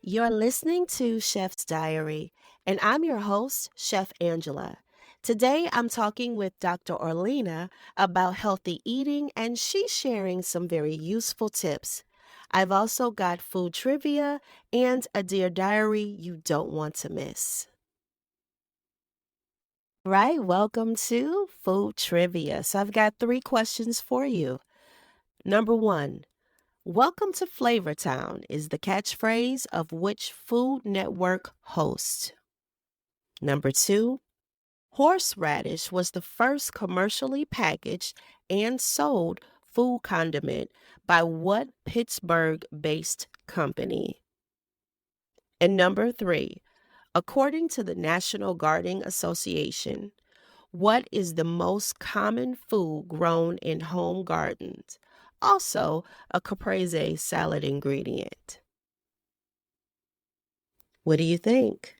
You're listening to Chef's Diary, and I'm your host, Chef Angela. Today, I'm talking with Dr. Orlena about healthy eating, and she's sharing some very useful tips. I've also got food trivia and a Dear Diary you don't want to miss. Right, welcome to Food Trivia. So, I've got three questions for you. Number one, welcome to Flavor Town is the catchphrase of which Food Network host? Number two, horseradish was the first commercially packaged and sold food condiment by what Pittsburgh based company? And number three, according to the National Gardening Association, what is the most common food grown in home gardens? Also, a caprese salad ingredient. What do you think?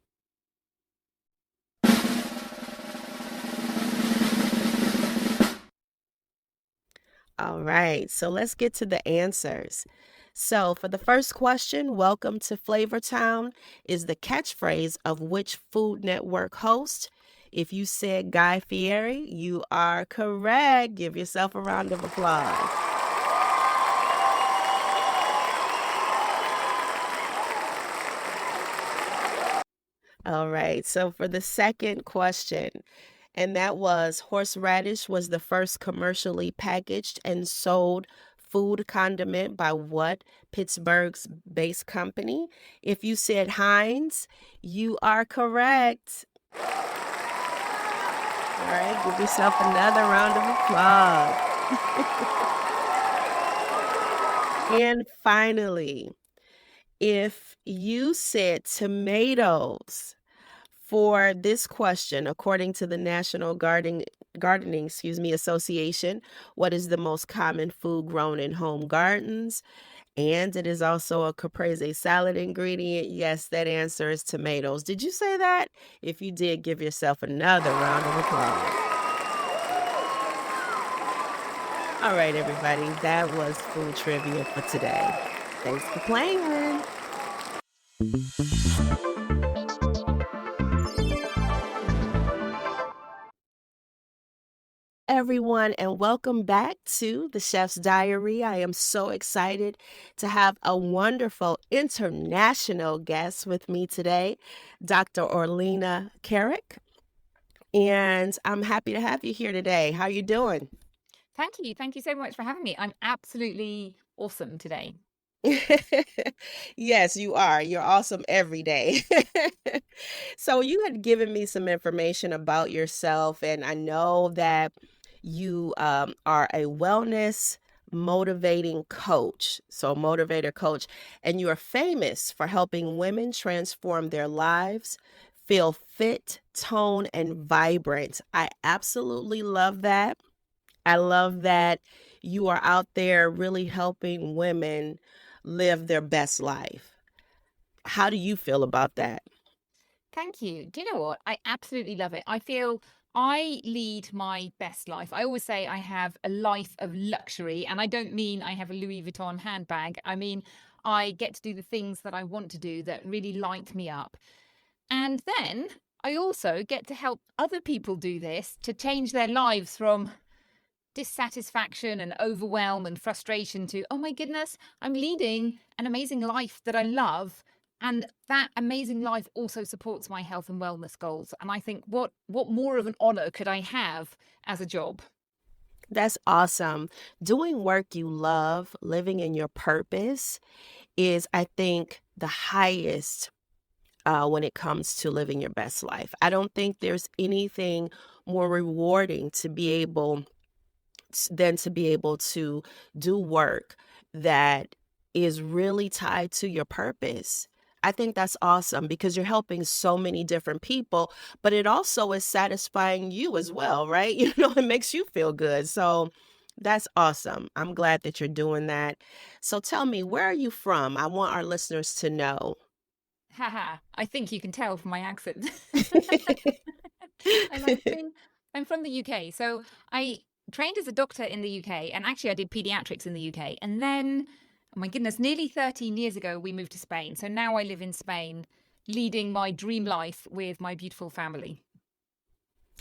All right, so let's get to the answers. So, for the first question, welcome to Flavor Town is the catchphrase of which Food Network host? If you said Guy Fieri, you are correct. Give yourself a round of applause. All right, so for the second question, and that was horseradish was the first commercially packaged and sold food condiment by what Pittsburgh's based company? If you said Heinz, you are correct. All right, give yourself another round of applause. And finally, if you said tomatoes for this question, according to the National Gardening Association, what is the most common food grown in home gardens? And it is also a caprese salad ingredient. Yes, that answer is tomatoes. Did you say that? If you did, give yourself another round of applause. All right, everybody, that was food trivia for today. Thanks for playing. Everyone, and welcome back to the Chef's Diary. I am so excited to have a wonderful international guest with me today, Dr. Orlena Carrick. And I'm happy to have you here today. How you doing? Thank you. Thank you so much for having me. I'm absolutely awesome today. Yes, you are. You're awesome every day. So you had given me some information about yourself, and I know that you are a wellness motivating coach, so motivator coach, and you are famous for helping women transform their lives, feel fit, tone, and vibrant. I absolutely love that. I love that you are out there really helping women live their best life. How do you feel about that? Thank you. Do you know what? I absolutely love it. I feel I lead my best life. I always say I have a life of luxury, and I don't mean I have a Louis Vuitton handbag. I mean, I get to do the things that I want to do that really light me up. And then I also get to help other people do this to change their lives from dissatisfaction and overwhelm and frustration to, oh my goodness, I'm leading an amazing life that I love. And that amazing life also supports my health and wellness goals. And I think what more of an honor could I have as a job? That's awesome. Doing work you love, living in your purpose is, I think, the highest when it comes to living your best life. I don't think there's anything more rewarding to be able than to be able to do work that is really tied to your purpose. I think that's awesome because you're helping so many different people, but it also is satisfying you as well, right? It makes you feel good. So that's awesome. I'm glad that you're doing that. So tell me, where are you from? I want our listeners to know. Haha, I think you can tell from my accent. I'm actually I'm from the UK. So I trained as a doctor in the UK, and actually I did pediatrics in the UK. And then oh my goodness, nearly 13 years ago, we moved to Spain. So now I live in Spain, leading my dream life with my beautiful family.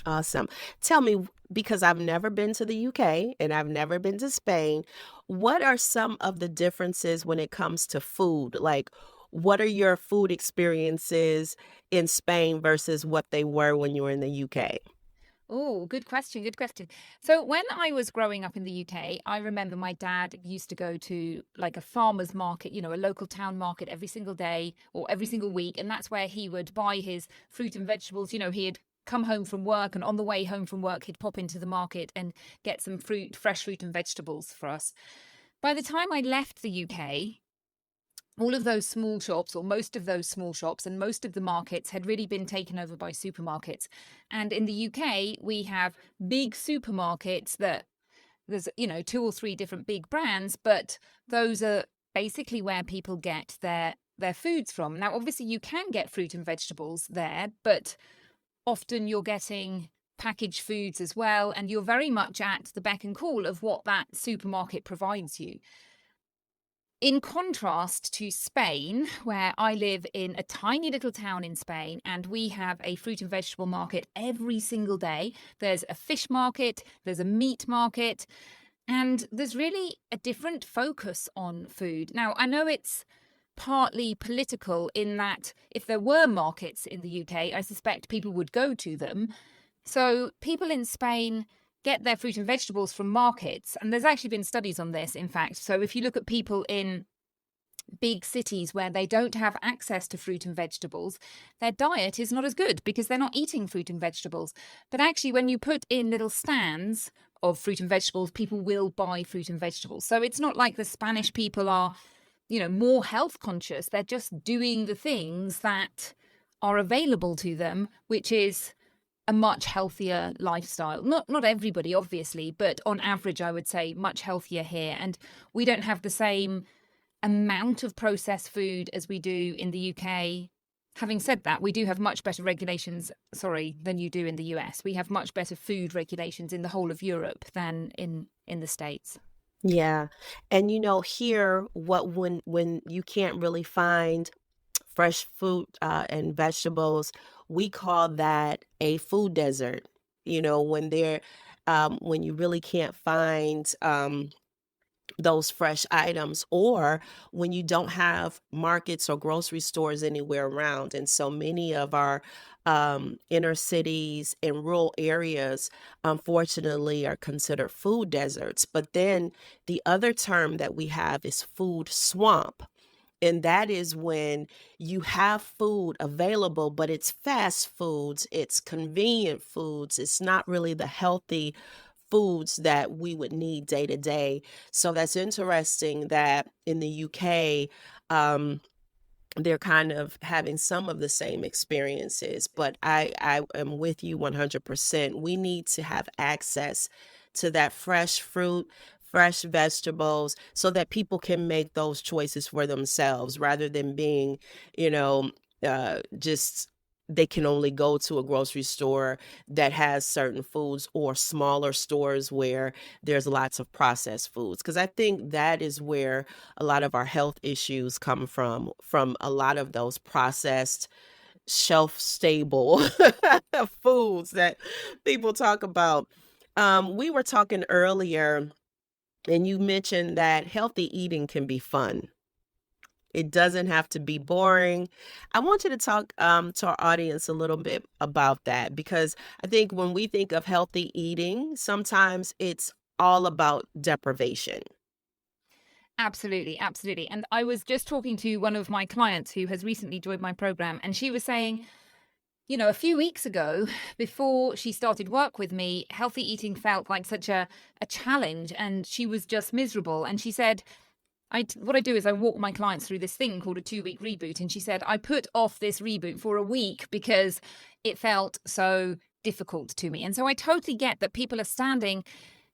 Awesome. Tell me, because I've never been to the UK and I've never been to Spain, what are some of the differences when it comes to food? Like, what are your food experiences in Spain versus what they were when you were in the UK? Oh, good question. Good question. So, when I was growing up in the UK, I remember my dad used to go to like a farmer's market, a local town market every single day or every single week. And that's where he would buy his fruit and vegetables. He'd come home from work, and on the way home from work, he'd pop into the market and get some fresh fruit and vegetables for us. By the time I left the UK, all of those small shops, or most of those small shops, and most of the markets had really been taken over by supermarkets. And in the UK, we have big supermarkets that there's, two or three different big brands, but those are basically where people get their foods from. Now, obviously, you can get fruit and vegetables there, but often you're getting packaged foods as well, and you're very much at the beck and call of what that supermarket provides you. In contrast to Spain, where I live in a tiny little town in Spain, and we have a fruit and vegetable market every single day. There's a fish market, there's a meat market, and there's really a different focus on food. Now, I know it's partly political in that if there were markets in the UK, I suspect people would go to them. So people in Spain get their fruit and vegetables from markets. And there's actually been studies on this, in fact. So if you look at people in big cities where they don't have access to fruit and vegetables, their diet is not as good because they're not eating fruit and vegetables. But actually, when you put in little stands of fruit and vegetables, people will buy fruit and vegetables. So it's not like the Spanish people are, more health conscious. They're just doing the things that are available to them, which is a much healthier lifestyle. Not everybody, obviously, but on average, I would say much healthier here. And we don't have the same amount of processed food as we do in the UK. Having said that, we do have much better regulations, than you do in the US. We have much better food regulations in the whole of Europe than in the States. Yeah. And here, when you can't really find fresh fruit and vegetables, we call that a food desert. When you really can't find those fresh items, or when you don't have markets or grocery stores anywhere around. And so many of our inner cities and rural areas, unfortunately, are considered food deserts. But then the other term that we have is food swamp. And that is when you have food available, but it's fast foods, it's convenient foods, it's not really the healthy foods that we would need day to day. So that's interesting that in the UK, they're kind of having some of the same experiences, but I am with you 100%. We need to have access to that fresh fruit, fresh vegetables, so that people can make those choices for themselves rather than being, just they can only go to a grocery store that has certain foods, or smaller stores where there's lots of processed foods. Because I think that is where a lot of our health issues come from a lot of those processed, shelf stable foods that people talk about. We were talking earlier, and you mentioned that healthy eating can be fun. It doesn't have to be boring. I want you to talk to our audience a little bit about that, because I think when we think of healthy eating, sometimes it's all about deprivation. Absolutely, absolutely. And I was just talking to one of my clients who has recently joined my program, and she was saying, a few weeks ago, before she started work with me, healthy eating felt like such a challenge, and she was just miserable. And she said, what I do is I walk my clients through this thing called a 2-week reboot. And she said, I put off this reboot for a week because it felt so difficult to me. And so I totally get that people are standing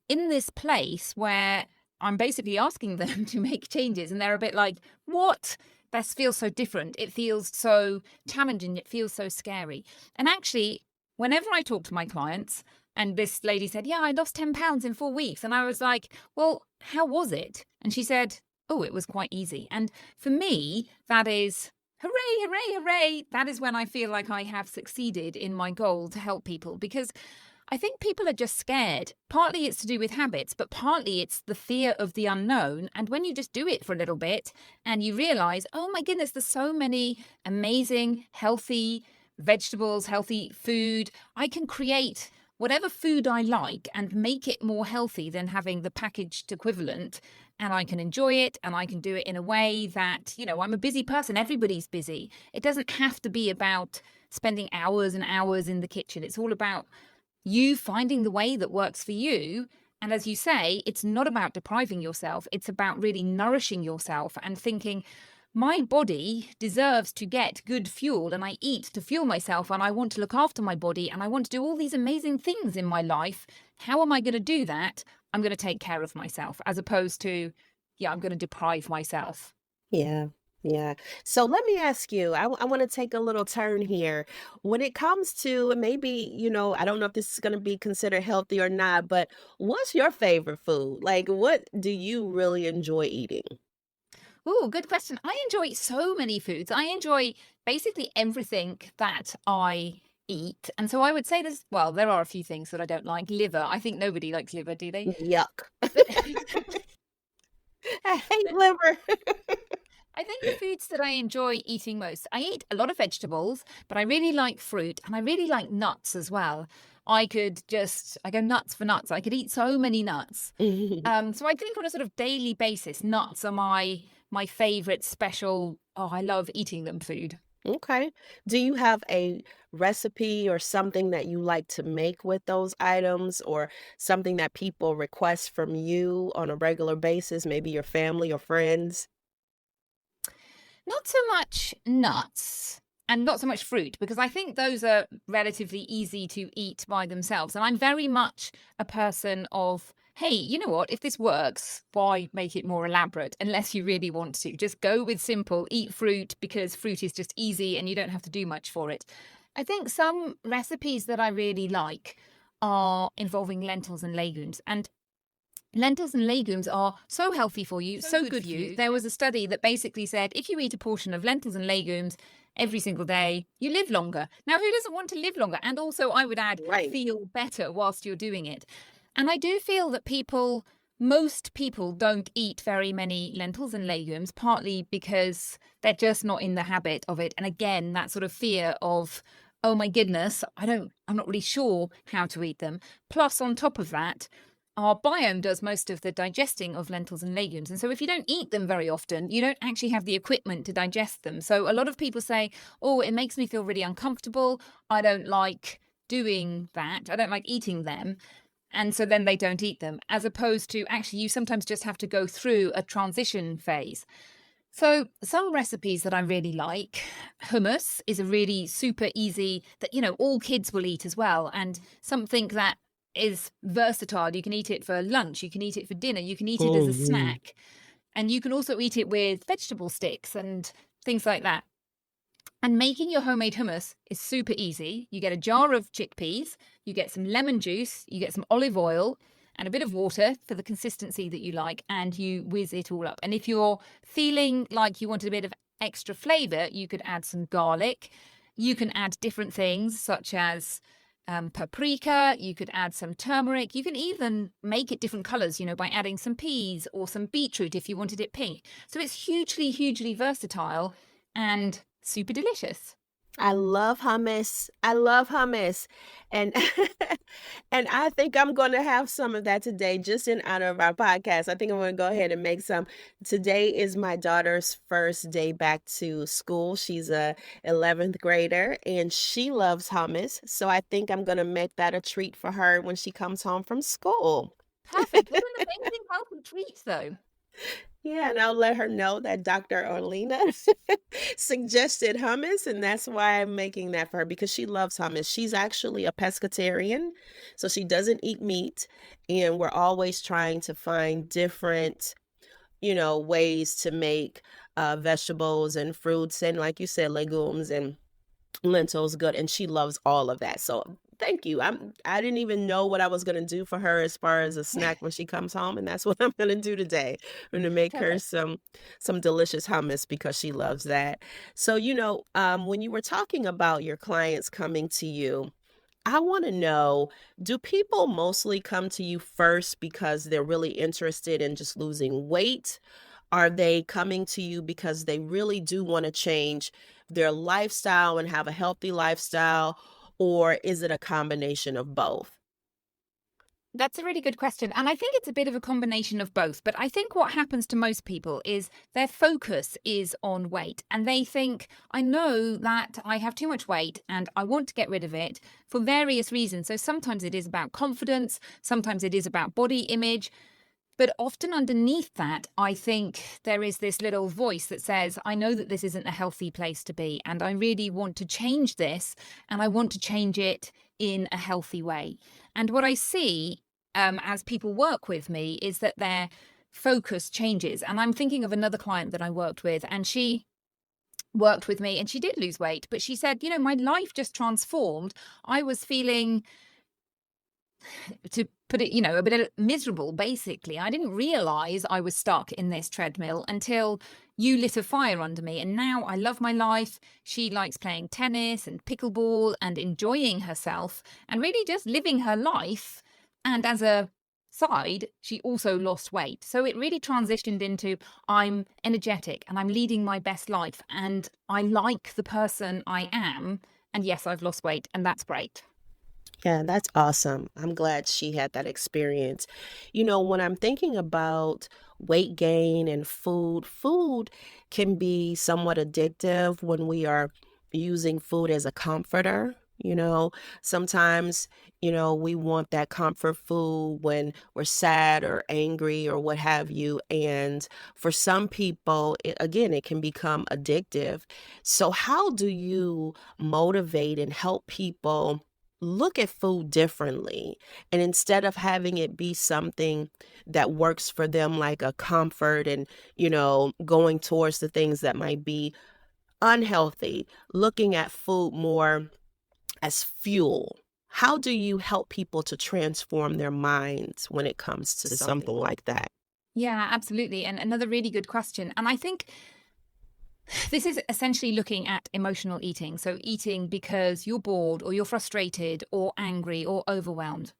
in this place where I'm basically asking them to make changes. And they're a bit like, what? This feels so different. It feels so challenging. It feels so scary. And actually, whenever I talk to my clients, and this lady said, yeah, I lost 10 pounds in 4 weeks. And I was like, well, how was it? And she said, oh, it was quite easy. And for me, that is hooray, hooray, hooray. That is when I feel like I have succeeded in my goal to help people, because I think people are just scared. Partly it's to do with habits, but partly it's the fear of the unknown. And when you just do it for a little bit and you realize, oh my goodness, there's so many amazing, healthy vegetables, healthy food, I can create whatever food I like and make it more healthy than having the packaged equivalent. And I can enjoy it, and I can do it in a way that, I'm a busy person. Everybody's busy. It doesn't have to be about spending hours and hours in the kitchen. It's all about you finding the way that works for you. And as you say, it's not about depriving yourself. It's about really nourishing yourself and thinking, my body deserves to get good fuel, and I eat to fuel myself, and I want to look after my body, and I want to do all these amazing things in my life. How am I going to do that? I'm going to take care of myself, as opposed to, I'm going to deprive myself. Yeah. Yeah. So let me ask you, I want to take a little turn here. When it comes to maybe, I don't know if this is going to be considered healthy or not, but what's your favorite food? Like, what do you really enjoy eating? Oh, good question. I enjoy so many foods. I enjoy basically everything that I eat. And so I would say there are a few things that I don't like. Liver. I think nobody likes liver, do they? Yuck. But, I hate but liver. I think the foods that I enjoy eating most, I eat a lot of vegetables, but I really like fruit, and I really like nuts as well. I go nuts for nuts. I could eat so many nuts. So I think on a sort of daily basis, nuts are my favorite special, oh, I love eating them food. Okay. Do you have a recipe or something that you like to make with those items, or something that people request from you on a regular basis, maybe your family or friends? Not so much nuts and not so much fruit, because I think those are relatively easy to eat by themselves. And I'm very much a person of, hey, you know what? If this works, why make it more elaborate unless you really want to? Just go with simple, eat fruit, because fruit is just easy and you don't have to do much for it. I think some recipes that I really like are involving lentils and legumes. And lentils and legumes are so healthy for you, so good for you. There was a study that basically said if you eat a portion of lentils and legumes every single day, you live longer. Now, who doesn't want to live longer? And also, I would add, Right. feel better whilst you're doing it. And I do feel that most people don't eat very many lentils and legumes, partly because they're just not in the habit of it. And again, that sort of fear of, oh my goodness, I'm not really sure how to eat them. Plus, on top of that, our biome does most of the digesting of lentils and legumes. And so if you don't eat them very often, you don't actually have the equipment to digest them. So a lot of people say, oh, it makes me feel really uncomfortable. I don't like doing that. I don't like eating them. And so then they don't eat them, as opposed to actually you sometimes just have to go through a transition phase. So some recipes that I really like, hummus is a really super easy that, all kids will eat as well. And something that is versatile. You can eat it for lunch, you can eat it for dinner, you can eat it as a Mhm. snack, and you can also eat it with vegetable sticks and things like that. And making your homemade hummus is super easy. You get a jar of chickpeas, you get some lemon juice, you get some olive oil, and a bit of water for the consistency that you like, and you whiz it all up. And if you're feeling like you wanted a bit of extra flavor, you could add some garlic. You can add different things such as paprika. You could add some turmeric. You can even make it different colors, by adding some peas or some beetroot if you wanted it pink. So it's hugely, hugely versatile and super delicious. I love hummus. I love hummus. And and I think I'm gonna have some of that today just in honor of our podcast. I think I'm gonna go ahead and make some. Today is my daughter's first day back to school. She's a 11th grader and she loves hummus. So I think I'm gonna make that a treat for her when she comes home from school. Perfect. What an amazing welcome treat, though. Yeah, and I'll let her know that Dr. Orlena suggested hummus, and that's why I'm making that for her because she loves hummus. She's actually a pescatarian, so she doesn't eat meat, and we're always trying to find different, ways to make vegetables and fruits and, like you said, legumes and lentils good, and she loves all of that. So thank you. I didn't even know what I was gonna do for her as far as a snack when she comes home, and that's what I'm gonna do today. I'm gonna make her Perfect. some delicious hummus because she loves that. So, when you were talking about your clients coming to you, I wanna know, do people mostly come to you first because they're really interested in just losing weight? Are they coming to you because they really do wanna change their lifestyle and have a healthy lifestyle, or is it a combination of both? That's a really good question. And I think it's a bit of a combination of both. But I think what happens to most people is their focus is on weight. And they think, I know that I have too much weight and I want to get rid of it for various reasons. So sometimes it is about confidence, sometimes it is about body image. But often underneath that, I think there is this little voice that says, I know that this isn't a healthy place to be, and I really want to change this, and I want to change it in a healthy way. And what I see as people work with me is that their focus changes. And I'm thinking of another client that I worked with, and she worked with me and she did lose weight, but she said, my life just transformed. I was feeling, to put it, a bit miserable, basically. I didn't realize I was stuck in this treadmill until you lit a fire under me. And now I love my life. She likes playing tennis and pickleball and enjoying herself and really just living her life. And as a side, she also lost weight. So it really transitioned into I'm energetic and I'm leading my best life and I like the person I am. And yes, I've lost weight and that's great. Yeah, that's awesome. I'm glad she had that experience. When I'm thinking about weight gain and food can be somewhat addictive when we are using food as a comforter. Sometimes, we want that comfort food when we're sad or angry or what have you. And for some people, again, it can become addictive. So, how do you motivate and help people look at food differently? And instead of having it be something that works for them like a comfort and, going towards the things that might be unhealthy, looking at food more as fuel. How do you help people to transform their minds when it comes to something like that? Yeah, absolutely. And another really good question. And I think this is essentially looking at emotional eating. So, eating because you're bored or you're frustrated or angry or overwhelmed.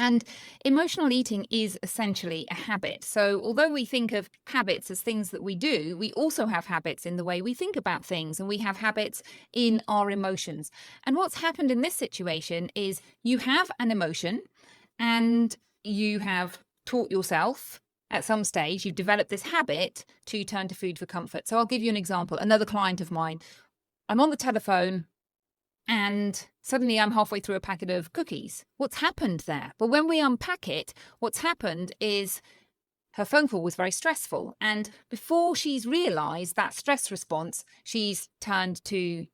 And emotional eating is essentially a habit. So, although we think of habits as things that we do, we also have habits in the way we think about things and we have habits in our emotions. And what's happened in this situation is you have an emotion and you have taught yourself at some stage, you've developed this habit to turn to food for comfort. So I'll give you an example. Another client of mine, I'm on the telephone and suddenly I'm halfway through a packet of cookies. What's happened there? Well, when we unpack it, what's happened is her phone call was very stressful. And before she's realized that stress response, she's turned to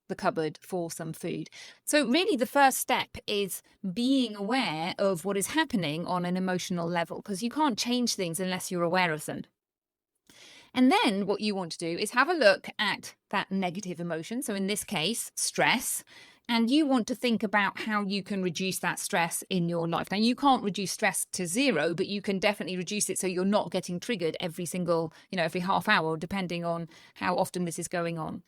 the cupboard for some food. So really the first step is being aware of what is happening on an emotional level, because you can't change things unless you're aware of them. And then what you want to do is have a look at that negative emotion. So in this case, stress. And you want to think about how you can reduce that stress in your life. Now, you can't reduce stress to zero, but you can definitely reduce it so you're not getting triggered every single, every half hour, depending on how often this is going on.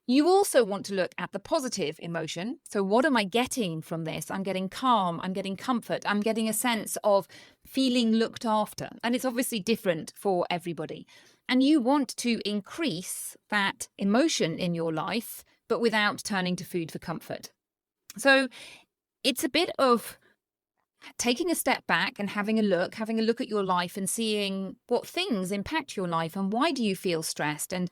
You also want to look at the positive emotion. So, what am I getting from this? I'm getting calm, I'm getting comfort, I'm getting a sense of feeling looked after. And it's obviously different for everybody. And you want to increase that emotion in your life, but without turning to food for comfort. So, it's a bit of taking a step back and having a look at your life and seeing what things impact your life and why do you feel stressed and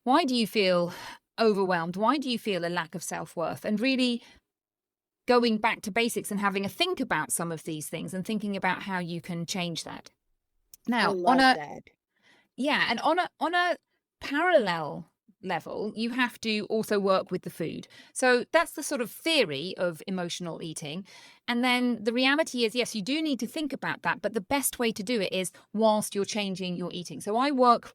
why do you feel overwhelmed? Why do you feel a lack of self-worth? And really going back to basics and having a think about some of these things and thinking about how you can change that. I Now, love that. and on a parallel level, you have to also work with the food. So that's the sort of theory of emotional eating. And then the reality is, yes, you do need to think about that, but the best way to do it is whilst you're changing your eating. So I work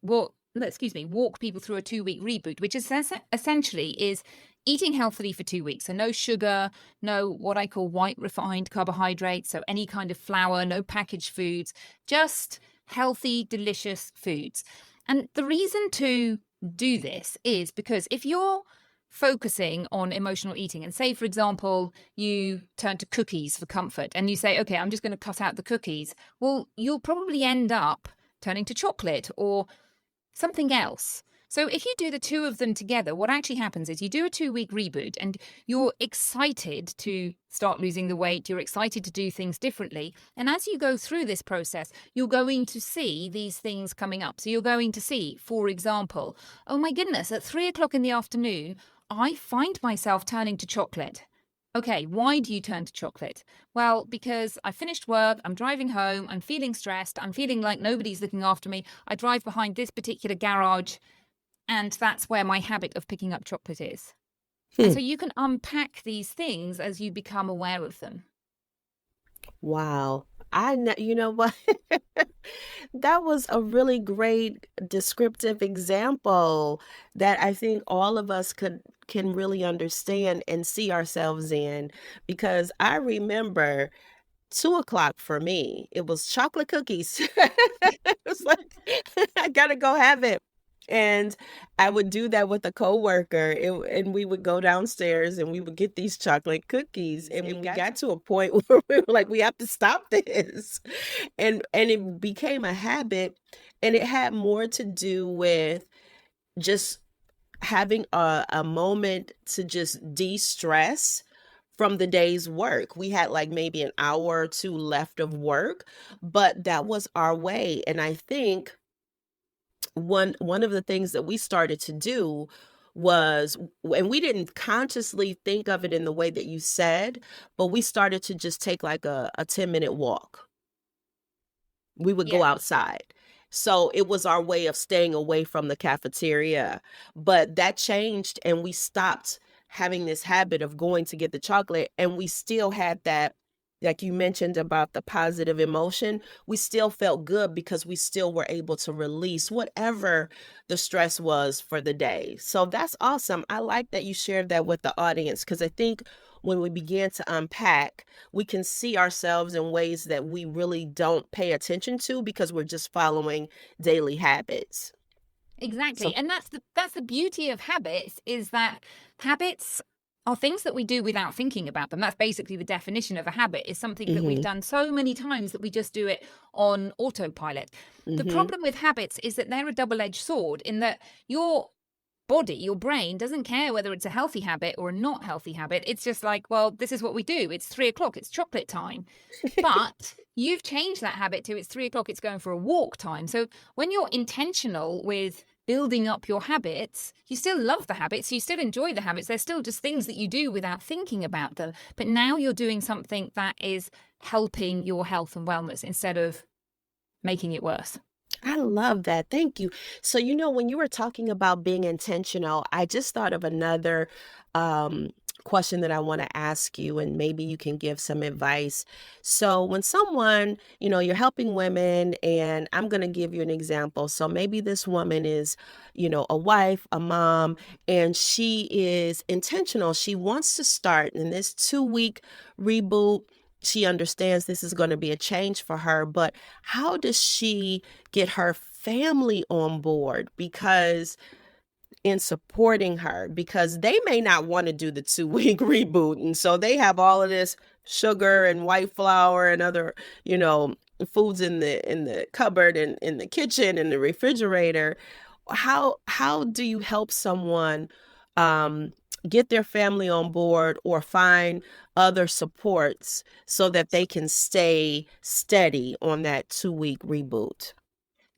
walk people through a 2-week reboot, which is essentially is eating healthily for 2 weeks. So no sugar, no what I call white refined carbohydrates, so any kind of flour, no packaged foods, just healthy, delicious foods. And the reason to do this is because if you're focusing on emotional eating, and say, for example, you turn to cookies for comfort and you say, okay, I'm just going to cut out the cookies, well, you'll probably end up turning to chocolate or something else. So if you do the two of them together, what actually happens is you do a 2-week reboot and you're excited to start losing the weight. You're excited to do things differently. And as you go through this process, you're going to see these things coming up. So you're going to see, for example, oh my goodness, at 3 o'clock in the afternoon, I find myself turning to chocolate. Okay, why do you turn to chocolate? Well, because I finished work, I'm driving home, I'm feeling stressed, I'm feeling like nobody's looking after me. I drive behind this particular garage, and that's where my habit of picking up chocolate is. And Hmm. so you can unpack these things as you become aware of them. Wow. I know, you know what? That was a really great descriptive example that I think all of us can really understand and see ourselves in because I remember 2 o'clock for me, it was chocolate cookies. It's like, I gotta go have it. And I would do that with a coworker, and we would go downstairs and we would get these chocolate cookies. And we got to a point where we were like, we have to stop this. And it became a habit, and it had more to do with just having a moment to just de-stress from the day's work. We had like maybe an hour or two left of work, but that was our way. And I think one of the things that we started to do was, and we didn't consciously think of it in the way that you said, but we started to just take like a 10-minute walk. We would go Yeah. outside. So it was our way of staying away from the cafeteria. But that changed, and we stopped having this habit of going to get the chocolate. And we still had that, like you mentioned about the positive emotion, we still felt good because we still were able to release whatever the stress was for the day. So that's awesome. I like that you shared that with the audience because I think when we began to unpack, we can see ourselves in ways that we really don't pay attention to because we're just following daily habits. Exactly. So, And that's the beauty of habits, is that habits are things that we do without thinking about them. That's basically the definition of a habit, is something that we've mhm, done so many times that we just do it on autopilot. The mhm. problem with habits is that they're a double-edged sword, in that your body, your brain doesn't care whether it's a healthy habit or a not healthy habit. It's just like, well, this is what we do. It's 3 o'clock, it's chocolate time. But you've changed that habit to it's 3 o'clock, it's going for a walk time. So when you're intentional with building up your habits, you still love the habits, you still enjoy the habits. They're still just things that you do without thinking about them. But now you're doing something that is helping your health and wellness instead of making it worse. I love that. Thank you. So, when you were talking about being intentional, I just thought of another um, question that I want to ask you, and maybe you can give some advice. So, when someone, you're helping women, and I'm going to give you an example. So, maybe this woman is, a wife, a mom, and she is intentional. She wants to start in this 2-week reboot. She understands this is going to be a change for her, but how does she get her family on board because in supporting her because they may not want to do the 2-week reboot, and so they have all of this sugar and white flour and other foods in the cupboard and in the kitchen and the refrigerator. How do you help someone um get their family on board or find other supports so that they can stay steady on that 2-week reboot?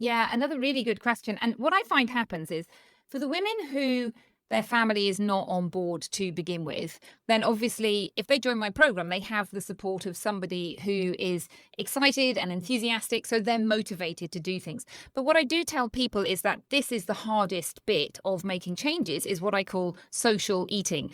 Yeah, another really good question. And what I find happens is, for the women who their family is not on board to begin with, then obviously if they join my program, they have the support of somebody who is excited and enthusiastic, so they're motivated to do things. But what I do tell people is that this is the hardest bit of making changes, is what I call social eating.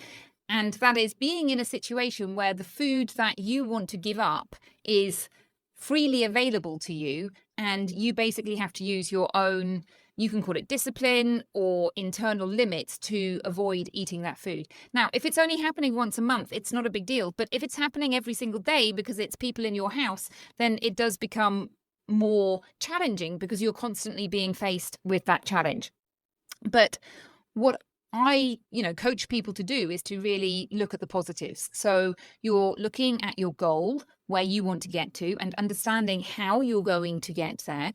And that is being in a situation where the food that you want to give up is freely available to you, and you basically have to use your own You can call it discipline or internal limits to avoid eating that food. Now, if it's only happening once a month, it's not a big deal. But if it's happening every single day because it's people in your house, then it does become more challenging because you're constantly being faced with that challenge. But what I, coach people to do is to really look at the positives. So you're looking at your goal, where you want to get to, and understanding how you're going to get there.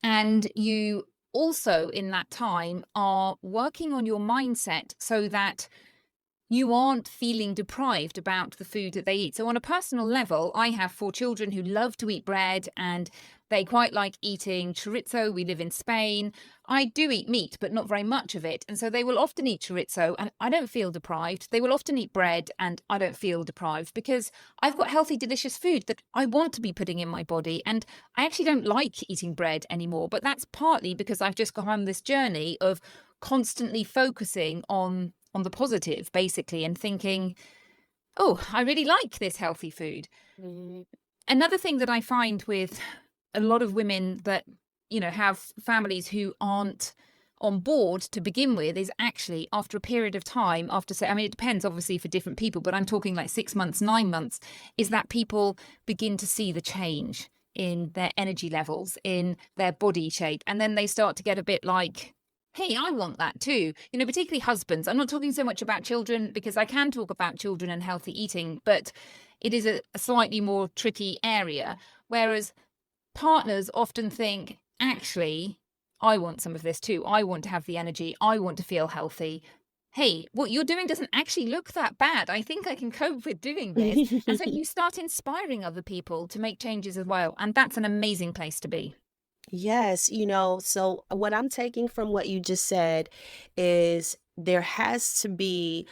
And you also, in that time, are working on your mindset so that you aren't feeling deprived about the food that they eat. So on a personal level, I have 4 children who love to eat bread, and they quite like eating chorizo. We live in Spain. I do eat meat, but not very much of it. And so they will often eat chorizo and I don't feel deprived. They will often eat bread and I don't feel deprived because I've got healthy, delicious food that I want to be putting in my body. And I actually don't like eating bread anymore, but that's partly because I've just gone on this journey of constantly focusing on the positive, basically, and thinking, oh, I really like this healthy food. Mhm. Another thing that I find with a lot of women that, have families who aren't on board to begin with is actually after a period of time, it depends obviously for different people, but I'm talking like 6 months, 9 months, is that people begin to see the change in their energy levels, in their body shape. And then they start to get a bit like, hey, I want that too. Particularly husbands. I'm not talking so much about children because I can talk about children and healthy eating, but it is a slightly more tricky area. Whereas partners often think, actually, I want some of this too. I want to have the energy. I want to feel healthy. Hey, what you're doing doesn't actually look that bad. I think I can cope with doing this. And so you start inspiring other people to make changes as well. And that's an amazing place to be. Yes, so what I'm taking from what you just said is there has to be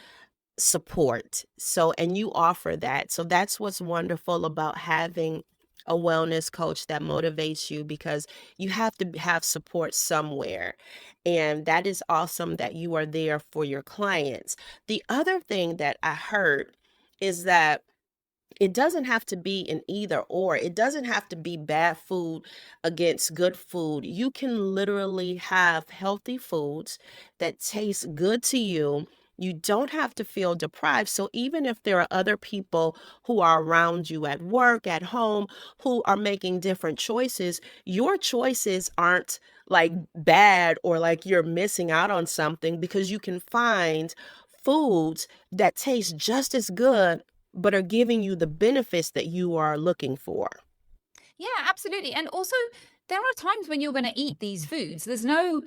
support. So, and you offer that. So that's what's wonderful about having a wellness coach that motivates you because you have to have support somewhere. And that is awesome that you are there for your clients. The other thing that I heard is that it doesn't have to be an either or. It doesn't have to be bad food against good food. You can literally have healthy foods that taste good to you. You don't have to feel deprived. So even if there are other people who are around you at work, at home, who are making different choices, your choices aren't like bad or like you're missing out on something because you can find foods that taste just as good but are giving you the benefits that you are looking for. Yeah, absolutely. And also, there are times when you're going to eat these foods. There's no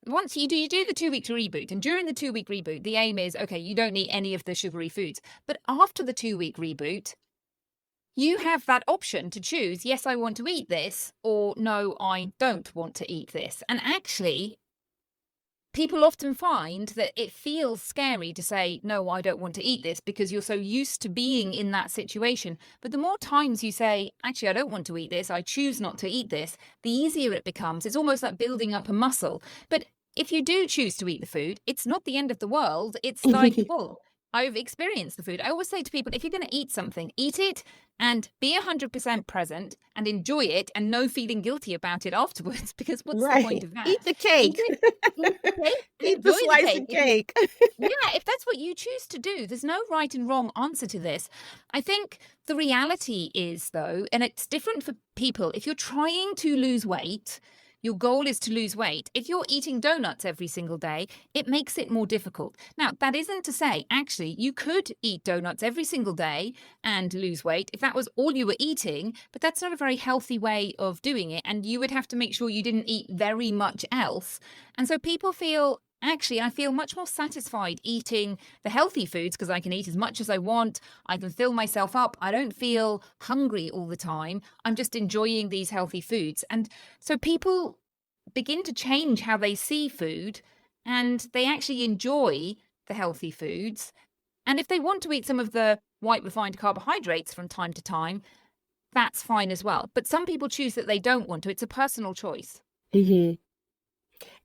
once you do the 2 week reboot, and during the 2 week reboot, the aim is okay, you don't eat any of the sugary foods. But after the 2 week reboot, you have that option to choose, yes, I want to eat this, or no, I don't want to eat this. And actually, people often find that it feels scary to say, no, I don't want to eat this because you're so used to being in that situation. But the more times you say, actually, I don't want to eat this, I choose not to eat this, the easier it becomes. It's almost like building up a muscle. But if you do choose to eat the food, it's not the end of the world. It's like, well, I've experienced the food. I always say to people, if you're going to eat something, eat it and be 100% present and enjoy it and no feeling guilty about it afterwards, because what's the point Right. of that? Eat the Eat cake. it, eat the cake and Eat the enjoy the slice cake. of cake. Yeah, if that's what you choose to do, there's no right and wrong answer to this. I think the reality is, though, and it's different for people, if you're trying to lose weight, your goal is to lose weight. If you're eating donuts every single day, it makes it more difficult. Now, that isn't to say, actually, you could eat donuts every single day and lose weight if that was all you were eating, but that's not a very healthy way of doing it. And you would have to make sure you didn't eat very much else. And so people feel, actually, I feel much more satisfied eating the healthy foods because I can eat as much as I want. I can fill myself up. I don't feel hungry all the time. I'm just enjoying these healthy foods. And so people begin to change how they see food and they actually enjoy the healthy foods. And if they want to eat some of the white refined carbohydrates from time to time, that's fine as well. But some people choose that they don't want to. It's a personal choice. hmm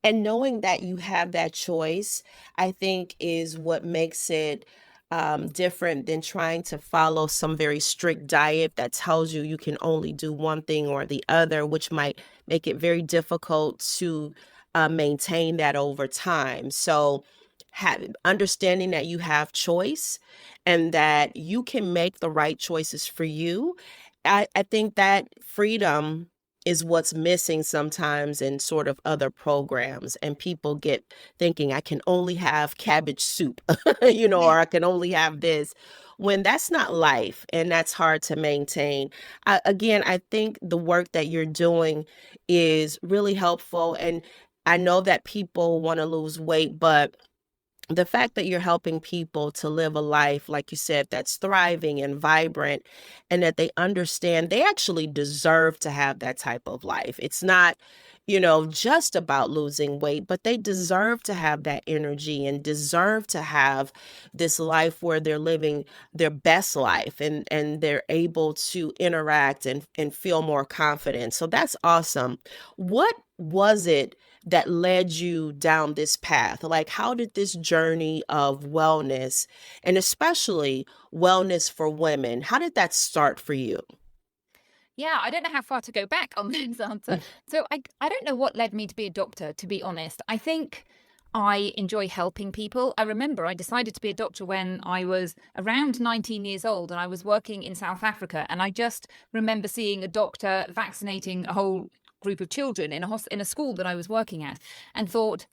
And knowing that you have that choice, I think, is what makes it different than trying to follow some very strict diet that tells you you can only do one thing or the other, which might make it very difficult to maintain that over time. So, understanding that you have choice and that you can make the right choices for you, I think that freedom is what's missing sometimes in sort of other programs. And people get thinking, I can only have cabbage soup, or I can only have this, when that's not life and that's hard to maintain. Again, I think the work that you're doing is really helpful. And I know that people want to lose weight, but the fact that you're helping people to live a life, like you said, that's thriving and vibrant, and that they understand they actually deserve to have that type of life. It's not, just about losing weight, but they deserve to have that energy and deserve to have this life where they're living their best life, and they're able to interact and feel more confident. So that's awesome. What was it that led you down this path? Like, how did this journey of wellness, and especially wellness for women, how did that start for you? Yeah, I don't know how far to go back on this answer. So I don't know what led me to be a doctor, to be honest. I think I enjoy helping people. I remember I decided to be a doctor when I was around 19 years old, and I was working in South Africa. And I just remember seeing a doctor vaccinating a whole group of children in a school that I was working at, and thought,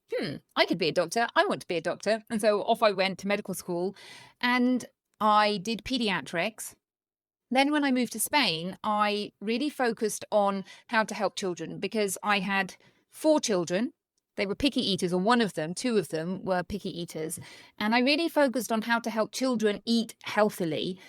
I could be a doctor. I want to be a doctor. And so off I went to medical school, and I did pediatrics. Then when I moved to Spain, I really focused on how to help children, because I had 4 children. They were picky eaters, or one of them, 2 of them were picky eaters. And I really focused on how to help children eat healthily.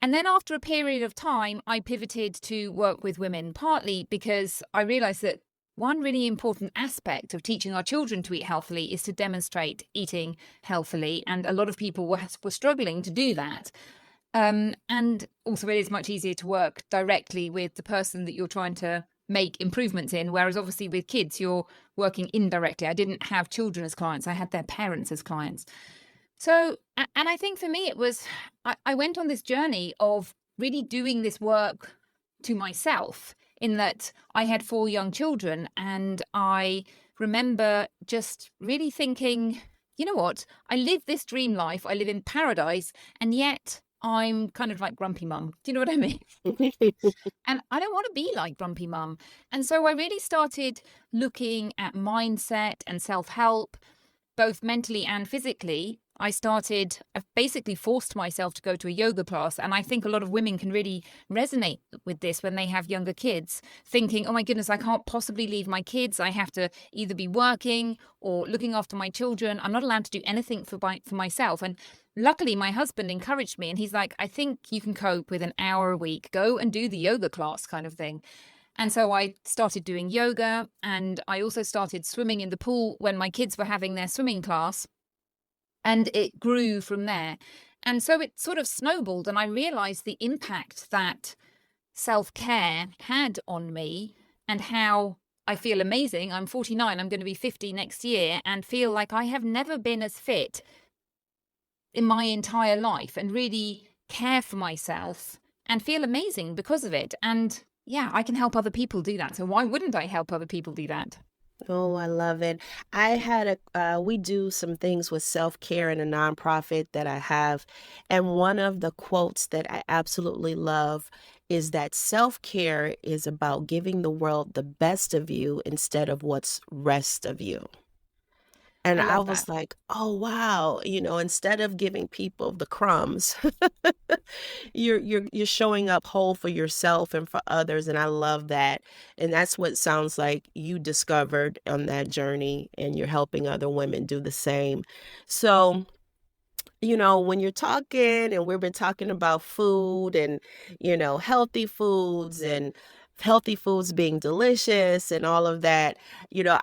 And then after a period of time, I pivoted to work with women, partly because I realized that one really important aspect of teaching our children to eat healthily is to demonstrate eating healthily. And a lot of people were struggling to do that. And also, it is much easier to work directly with the person that you're trying to make improvements in, whereas obviously with kids, you're working indirectly. I didn't have children as clients, I had their parents as clients. So, and I think for me, it was, I went on this journey of really doing this work to myself, in that I had 4 young children, and I remember just really thinking, you know what, I live this dream life, I live in paradise, and yet I'm kind of like grumpy mum. Do you know what I mean? And I don't want to be like grumpy mum. And so I really started looking at mindset and self-help, both mentally and physically. I've basically forced myself to go to a yoga class. And I think a lot of women can really resonate with this when they have younger kids, thinking, oh my goodness, I can't possibly leave my kids. I have to either be working or looking after my children. I'm not allowed to do anything for myself. And luckily, my husband encouraged me, and he's like, I think you can cope with an hour a week. Go and do the yoga class, kind of thing. And so I started doing yoga, and I also started swimming in the pool when my kids were having their swimming class. And it grew from there. And so it sort of snowballed, and I realized the impact that self-care had on me, and how I feel amazing. I'm 49, I'm going to be 50 next year, and feel like I have never been as fit in my entire life, and really care for myself and feel amazing because of it. And yeah, I can help other people do that. So why wouldn't I help other people do that? Oh, I love it. We do some things with self-care in a nonprofit that I have. And one of the quotes that I absolutely love is that self-care is about giving the world the best of you instead of what's rest of you. And I I love that. was like, oh, wow, instead of giving people the crumbs, you're showing up whole for yourself and for others, and I love that. And that's what sounds like you discovered on that journey, and you're helping other women do the same. So, when you're talking, and we've been talking about food and, healthy foods, and healthy foods being delicious and all of that,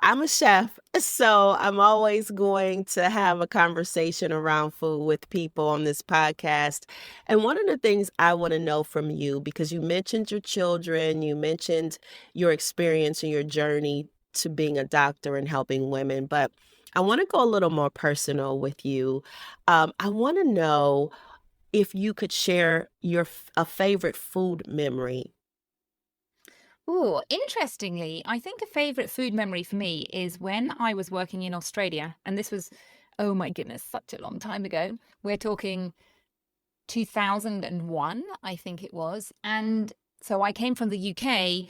I'm a chef. So I'm always going to have a conversation around food with people on this podcast. And one of the things I want to know from you, because you mentioned your children, you mentioned your experience and your journey to being a doctor and helping women, but I want to go a little more personal with you. I want to know if you could share a favorite food memory. Oh, interestingly, I think a favorite food memory for me is when I was working in Australia. And this was, oh my goodness, such a long time ago. We're talking 2001, I think it was. And so I came from the UK,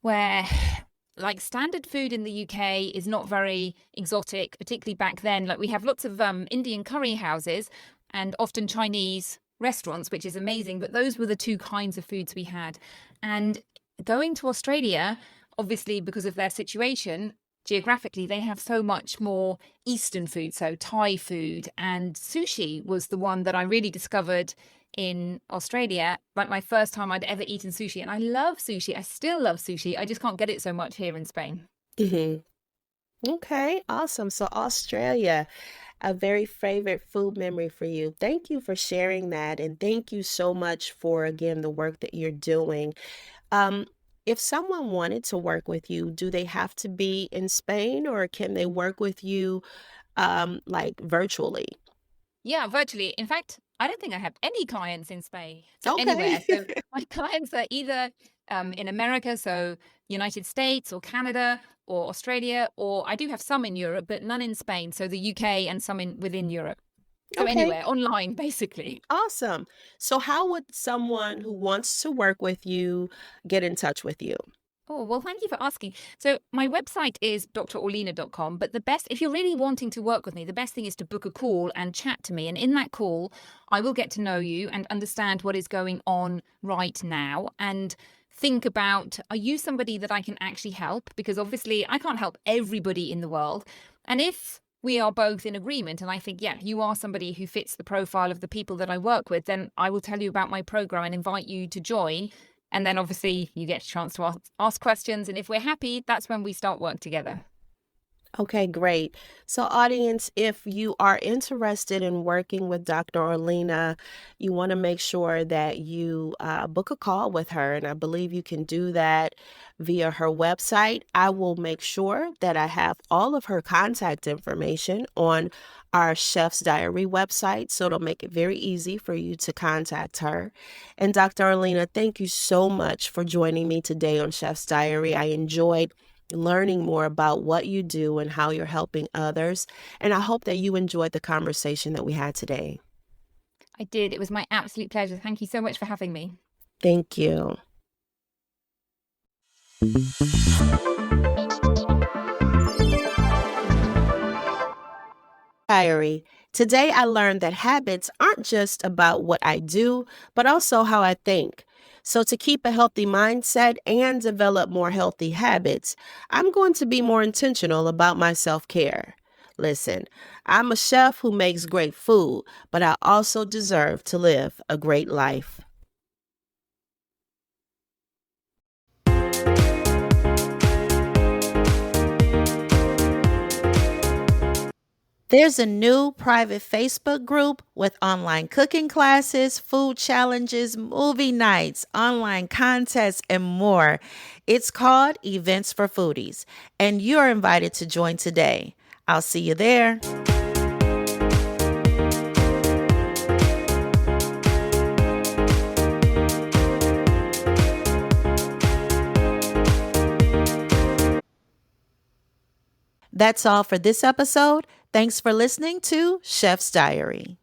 where like standard food in the UK is not very exotic, particularly back then. Like we have lots of Indian curry houses and often Chinese restaurants, which is amazing. But those were the two kinds of foods we had. And going to Australia, obviously because of their situation, geographically, they have so much more Eastern food. So Thai food and sushi was the one that I really discovered in Australia, like my first time I'd ever eaten sushi. And I love sushi. I still love sushi. I just can't get it so much here in Spain. Hmm. Okay, awesome. So, Australia, a very favorite food memory for you. Thank you for sharing that. And thank you so much for, again, the work that you're doing. Um, if someone wanted to work with you, do they have to be in Spain or can they work with you like virtually? Yeah, virtually. In fact, I don't think I have any clients in Spain. So Okay. anywhere. So my clients are either in America, so United States or Canada or Australia, or I do have some in Europe, but none in Spain. So the UK and some in within Europe. So Okay. anywhere, online, basically. Awesome. So, how would someone who wants to work with you get in touch with you? Oh, well, thank you for asking. So, my website is drorlena.com, but the best, if you're really wanting to work with me, the best thing is to book a call and chat to me. And in that call, I will get to know you and understand what is going on right now and think about, are you somebody that I can actually help? Because obviously, I can't help everybody in the world. And if we are both in agreement, and I think, yeah, you are somebody who fits the profile of the people that I work with, then I will tell you about my program and invite you to join. And then obviously you get a chance to ask questions. And if we're happy, that's when we start work together. Okay, great. So, audience, if you are interested in working with Dr. Orlena, you want to make sure that you book a call with her. And I believe you can do that via her website. I will make sure that I have all of her contact information on our Chef's Diary website. So, it'll make it very easy for you to contact her. And Dr. Orlena, thank you so much for joining me today on Chef's Diary. I enjoyed learning more about what you do and how you're helping others. And I hope that you enjoyed the conversation that we had today. I did. It was my absolute pleasure. Thank you so much for having me. Thank you. Diary. Today I learned that habits aren't just about what I do, but also how I think. So, to keep a healthy mindset and develop more healthy habits, I'm going to be more intentional about my self care. Listen, I'm a chef who makes great food, but I also deserve to live a great life. There's a new private Facebook group with online cooking classes, food challenges, movie nights, online contests, and more. It's called Events for Foodies, and you're invited to join today. I'll see you there. That's all for this episode. Thanks for listening to Chef's Diary.